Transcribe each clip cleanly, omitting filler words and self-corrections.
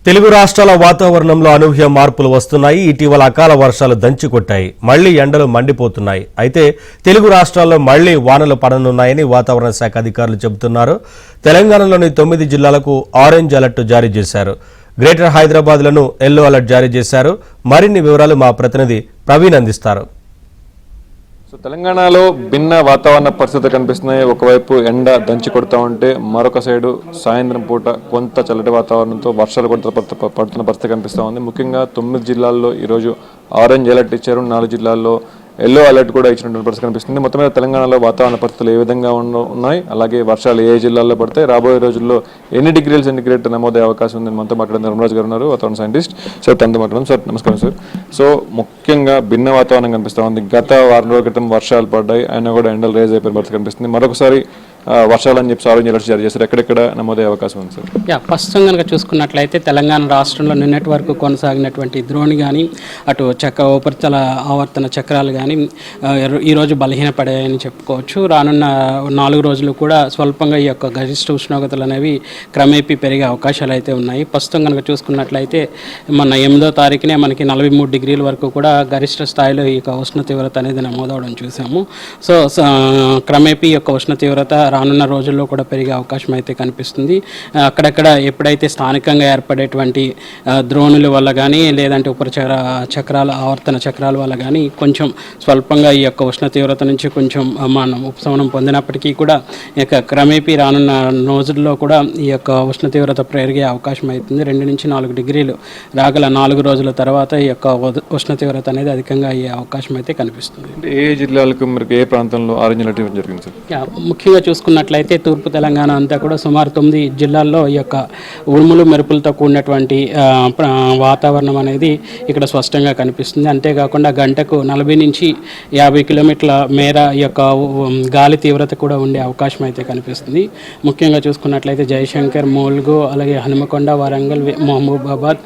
తెలుగు రాష్ట్రాల వాతావరణంలో అనూహ్య మార్పులు వస్తున్నాయి. ఇటీవల అకాల వర్షాలు దంచికొట్టాయి. మళ్లీ ఎండలు మండిపోతున్నాయి. అయితే తెలుగు రాష్ట్రాల్లో మళ్లీ వానలు పడనున్నాయని వాతావరణ శాఖ అధికారులు చెబుతున్నారు. తెలంగాణలోని 9 జిల్లాలకు ఆరెంజ్ అలర్ట్ జారీ చేశారు. గ్రేటర్ హైదరాబాద్లను ఎల్లో అలర్ట్ జారీ చేశారు. మరిన్ని వివరాలు మా ప్రతినిధి ప్రవీణ్ అందిస్తారు. తెలంగాణలో భిన్న వాతావరణ పరిస్థితులు కనిపిస్తున్నాయి. ఒకవైపు ఎండ దంచి కొడుతూ ఉంటే మరొక సైడు సాయంత్రం పూట కొంత చల్లటి వాతావరణంతో వర్షాలు పడుతున్న పరిస్థితి కనిపిస్తూ ఉంది. ముఖ్యంగా 9 జిల్లాల్లో ఈరోజు ఆరెంజ్ అలర్ట్ ఇచ్చారు. 4 జిల్లాల్లో ఎల్లో అలర్ట్ కూడా ఇచ్చినటువంటి పరిస్థితి కనిపిస్తుంది. మొత్తం మీద తెలంగాణలో వాతావరణ పరిస్థితులు ఏ విధంగా ఉన్నాయి, అలాగే వర్షాలు ఏ జిల్లాల్లో పడతాయి, రాబోయే రోజుల్లో ఎన్ని డిగ్రీల సెంటిగ్రేడ్ నమోదయ్యే అవకాశం ఉంది. మనతో మాట్లాడిన ధర్మరాజు గారు ఉన్నారు, వాతావరణ సైంటిస్ట్. సార్ తనతో మాట్లాడడం. సార్ నమస్కారం సార్. సో ముఖ్యంగా భిన్న వాతావరణం కనిపిస్తూ ఉంది. గత వారం రోజుల క్రితం వర్షాలు పడ్డాయి, అయినా కూడా ఎండలు రేజ్ అయిపోయిన పరిస్థితి కనిపిస్తుంది. మరొకసారి వర్షాలు అని చెప్పి ఆరెంజ్ అలర్ట్ జారీ చేశారు. ఎక్కడెక్కడ నమోదయ్యే అవకాశం ఉంది సార్? ప్రస్తుతం కనుక చూసుకున్నట్లయితే తెలంగాణ రాష్ట్రంలో నిన్నటి వరకు కొనసాగినటువంటి ద్రోణి కానీ అటు ఉపరితల ఆవర్తన చక్రాలు కానీ ఈరోజు బలహీనపడాయని చెప్పుకోవచ్చు. రానున్న 4 రోజులు కూడా స్వల్పంగా ఈ యొక్క గరిష్ట ఉష్ణోగ్రతలు అనేవి క్రమేపీ పెరిగే అవకాశాలు అయితే ఉన్నాయి. ప్రస్తుతం కనుక చూసుకున్నట్లయితే మన 8వ తారీఖునే మనకి 43 డిగ్రీల వరకు కూడా గరిష్ట స్థాయిలో ఈ యొక్క ఉష్ణ తీవ్రత అనేది నమోదవడం చూసాము. సో క్రమేపీ ఈ యొక్క ఉష్ణ తీవ్రత రానున్న రోజుల్లో కూడా పెరిగే అవకాశం అయితే కనిపిస్తుంది. అక్కడక్కడ ఎప్పుడైతే స్థానికంగా ఏర్పడేటువంటి ద్రోణుల వల్ల కానీ లేదంటే చక్రాల ఆవర్తన చక్రాల వల్ల కానీ కొంచెం స్వల్పంగా ఈ యొక్క ఉష్ణ తీవ్రత నుంచి కొంచెం మనం ఉపశమనం పొందినప్పటికీ కూడా ఇక క్రమేపీ రానున్న రోజుల్లో కూడా ఈ యొక్క ఉష్ణ తీవ్రత పెరిగే అవకాశం అవుతుంది. 2 నుంచి 4 డిగ్రీలు రాగల 4 రోజుల తర్వాత ఈ యొక్క ఉష్ణ తీవ్రత అనేది అధికంగా అయ్యే అవకాశం అయితే కనిపిస్తుంది. ఏ జిల్లాలకు మరి ఏ ప్రాంతంలో ఆరెంజ్ అలర్ట్ ఇవ్వడం జరిగింది సార్? ముఖ్యంగా చూసుకున్నట్లయితే తూర్పు తెలంగాణ అంతా కూడా సుమారు 9 జిల్లాల్లో ఈ యొక్క ఉరుములు మెరుపులతో కూడినటువంటి వాతావరణం అనేది ఇక్కడ స్పష్టంగా కనిపిస్తుంది. అంతేకాకుండా గంటకు 40 నుంచి 50 కిలోమీటర్ల మేర ఈ యొక్క గాలి తీవ్రత కూడా ఉండే అవకాశం అయితే కనిపిస్తుంది. ముఖ్యంగా చూసుకున్నట్లయితే జయశంకర్, ములుగు, అలాగే హనుమకొండ, వరంగల్, మహబూబాబాద్,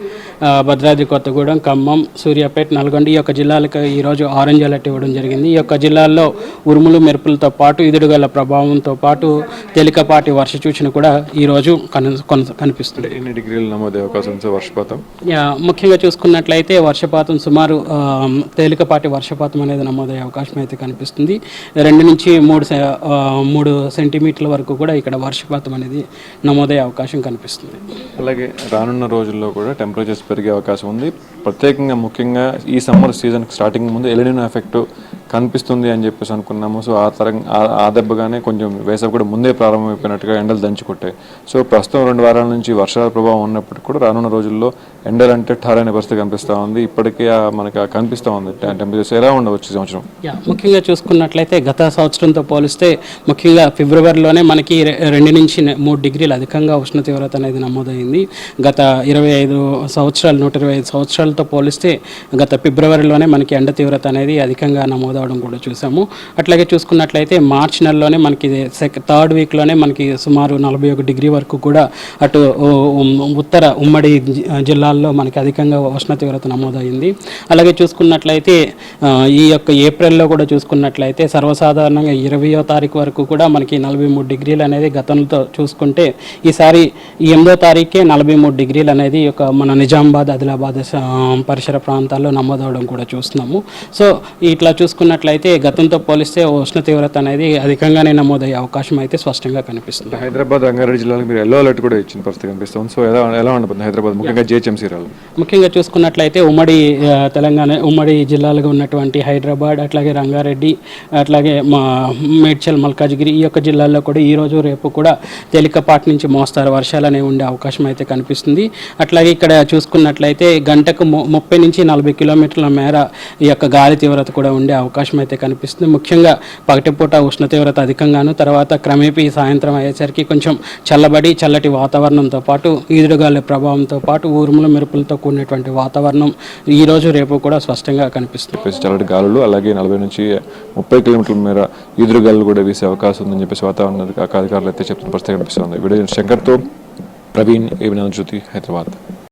భద్రాద్రి కొత్తగూడెం, ఖమ్మం, సూర్యాపేట, నల్గొండ ఈ యొక్క జిల్లాలకు ఈరోజు ఆరెంజ్ అలర్ట్ ఇవ్వడం జరిగింది. ఈ యొక్క జిల్లాల్లో ఉరుములు మెరుపులతో పాటు ఈదురుగాల ప్రభావంతో పాటు తేలికపాటి వర్ష సూచన కూడా ఈరోజు కనిపిస్తుంది. ఎన్ని డిగ్రీలు నమోదయ్యే అవకాశం ఉంది వర్షపాతం? ముఖ్యంగా చూసుకున్నట్లయితే వర్షపాతం సుమారు తేలికపాటి వర్షపాతం అనేది నమోదయ్యే అవకాశం అయితే కనిపిస్తుంది. 2 నుంచి 3 సెంటీమీటర్ల వరకు కూడా ఇక్కడ వర్షపాతం అనేది నమోదయ్యే అవకాశం కనిపిస్తుంది. అలాగే రానున్న రోజుల్లో కూడా టెంపరేచర్స్ పెరిగే అవకాశం ఉంది. ప్రత్యేకంగా ముఖ్యంగా ఈ సమ్మర్ సీజన్ స్టార్టింగ్ ముందు ఎలినినో ఎఫెక్ట్ కనిపిస్తుంది అని చెప్పేసి అనుకున్నాము. సో ఆ దెబ్బగానే కొంచెం వేసవి కూడా ముందే ప్రారంభమైపోయినట్టుగా ఎండలు దంచుకొట్టాయి. సో ప్రస్తుతం 2 వారాల నుంచి వర్షాల ప్రభావం ఉన్నప్పటికీ కూడా రానున్న రోజుల్లో ఎండలు అంటే ఠారైన పరిస్థితి కనిపిస్తూ ఉంది. ఇప్పటికే మనకి కనిపిస్తూ ఉంది. టెంపరేచర్స్ ఎలా ఉండవచ్చు సంవత్సరం? ముఖ్యంగా చూసుకున్నట్లయితే గత సంవత్సరంతో పోలిస్తే ముఖ్యంగా ఫిబ్రవరిలోనే మనకి 2 నుంచి 3 డిగ్రీలు అధికంగా ఉష్ణ తీవ్రత అనేది నమోదైంది. గత 125 సంవత్సరాలతో పోలిస్తే గత ఫిబ్రవరిలోనే మనకి ఎండ తీవ్రత అనేది అధికంగా నమోదవడం కూడా చూసాము. అట్లాగే చూసుకున్నట్లయితే మార్చి నెలలోనే మనకి 3rd వీక్లోనే మనకి సుమారు 41 డిగ్రీ వరకు కూడా అటు ఉత్తర ఉమ్మడి జిల్లాల్లో మనకి అధికంగా ఉష్ణ తీవ్రత నమోదైంది. అలాగే చూసుకున్నట్లయితే ఈ యొక్క ఏప్రిల్లో కూడా చూసుకున్నట్లయితే సర్వసాధారణంగా 20వ తారీఖు వరకు కూడా మనకి 43 డిగ్రీలు అనేది గతంతో చూసుకుంటే ఈసారి 8వ తారీఖే 43 డిగ్రీలు అనేది ఒక మన నిజామాబాద్, ఆదిలాబాద్ పరిసర ప్రాంతాల్లో నమోదవడం కూడా చూస్తున్నాము. సో ఇట్లా చూసుకున్నట్లయితే గతంతో పోలిస్తే ఉష్ణ తీవ్రత అనేది అధికంగానే నమోదయ్యే అవకాశం అయితే స్పష్టంగా కనిపిస్తుంది. హైదరాబాద్, రంగారెడ్డి జిల్లాలకు మీరు ఎల్లో అలర్ట్ కూడా ఇచ్చిన పరిస్థితి కనిపిస్తుంది. సో ఎలా ఉండబోతుంది హైదరాబాద్, ముఖ్యంగా జిహెచ్ఎంసీ ముఖ్యంగా చూసుకున్నట్లయితే తెలంగాణ ఉమ్మడి జిల్లాలుగా ఉన్నటువంటి హైదరాబాద్, అట్లాగే రంగారెడ్డి, అట్లాగే మేడ్చల్, మల్కాజ్గిరి ఈ యొక్క జిల్లాల్లో కూడా ఈరోజు రేపు కూడా తేలికపాటి నుంచి మోస్తారు వర్షాలు అనేవి ఉండే అవకాశం అయితే కనిపిస్తుంది. అట్లాగే ఇక్కడ చూసుకున్నట్లయితే గంటకు 30 నుంచి 40 కిలోమీటర్ల మేర ఈ యొక్క గాలి తీవ్రత కూడా ఉండే అవకాశం అయితే కనిపిస్తుంది. ముఖ్యంగా పగటిపూట ఉష్ణ తీవ్రత అధికంగాను, తర్వాత క్రమేపీ సాయంత్రం అయ్యేసరికి కొంచెం చల్లటి వాతావరణంతో పాటు ఈదురుగాలి ప్రభావంతో పాటు ఉరుములు మెరుపులతో కూడినటువంటి వాతావరణం ఈరోజు రేపు కూడా స్పష్టంగా కనిపిస్తుంది. చల్లటి గాలులు, అలాగే 40 నుంచి 30 కిలోమీటర్ల మేర ఈదురుగాలు కూడా వీసే అవకాశం ఉందని చెప్పేసి వాతావరణ అధికారులు అయితే చెప్తున్న పరిస్థితి కనిపిస్తుంది. వీడియో శంకర్తో ప్రవీణ్, ఏబినాన్ జ్యోతి, హైదరాబాద్.